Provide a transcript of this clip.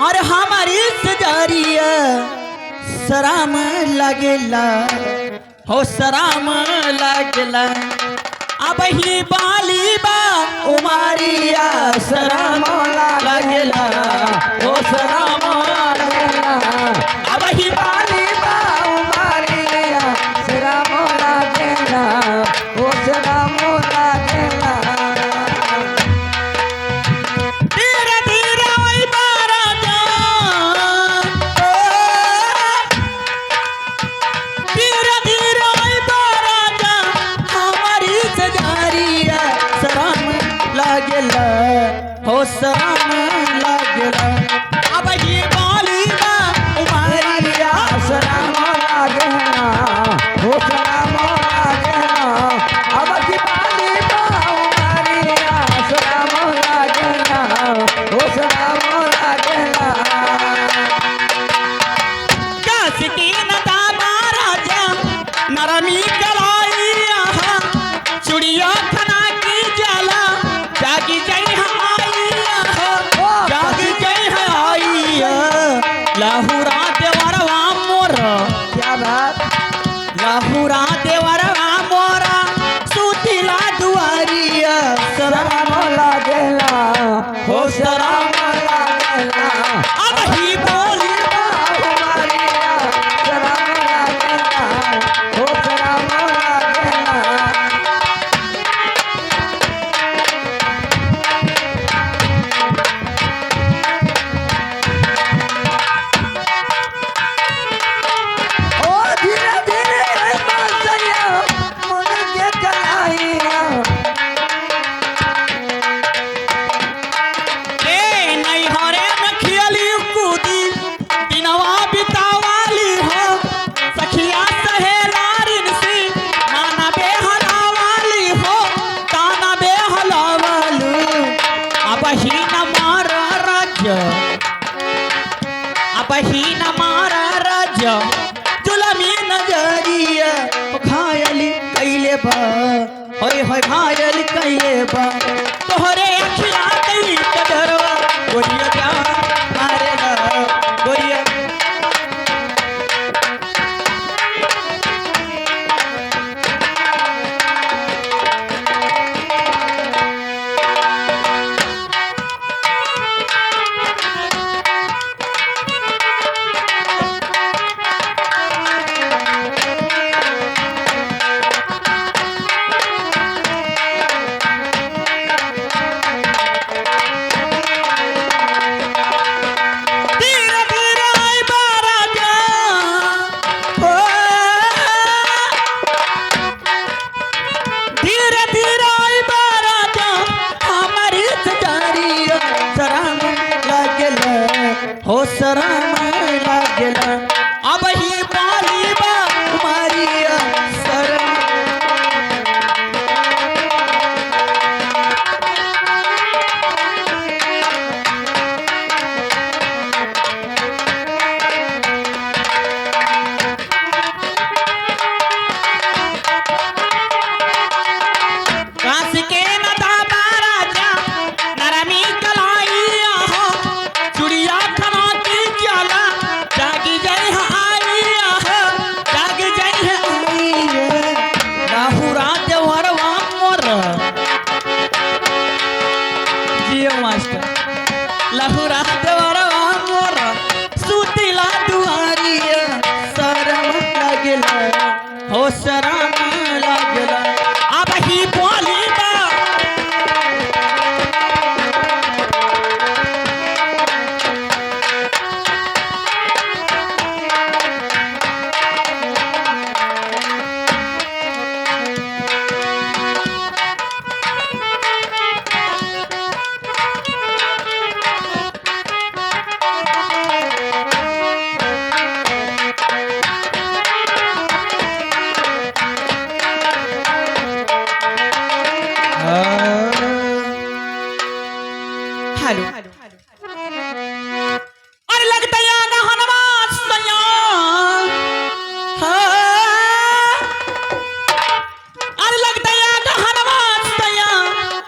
और हमारी सजारिया सराम लगेला हो सराम लगेला अब ही बाली बा उमारिया सराम लगेला हो सराम लगेला अब ही बाली बा उमारिया सराम लगेला हो सराम लगेला हो सराम लागेला अब ही बाली बा उमारिया सराम लागेला हो सराम लागेला अब ही बाली बा उमारिया सराम लागेला हो सराम लागेला काशी की नदा महाराजा नरमी कलाइया चुड़िया खना की जाला जागी जई लाहुरा देवरवा मोर क्या बात लाहुरा देवरवा मोरा सुतिला दुआरिया सराम लागेला हो सराम लागेला अब ही बोली हमारिया सराम लागेला हो सराम लागेला बहीन मारा राज्य जुलमी नजरिया घायल कैले बा होय होय घायल कैले बा तोहरे अखिया कई कदरवा गोरिया क्या मारेला गोरिया हो सराम लागेला अब ही बाली बा उमारिया सराम काशी के नदा महाराजा नरमी कलाइया हो चुड़िया जागी जय आइया जागी जय आइया लाहुरा देवरवा मोर जियो मास्टर लाहुरा देवरवा मोर सुतिला दुआरिया सराम लागेला हो सराम लागेला अब ही बोली बा Hello.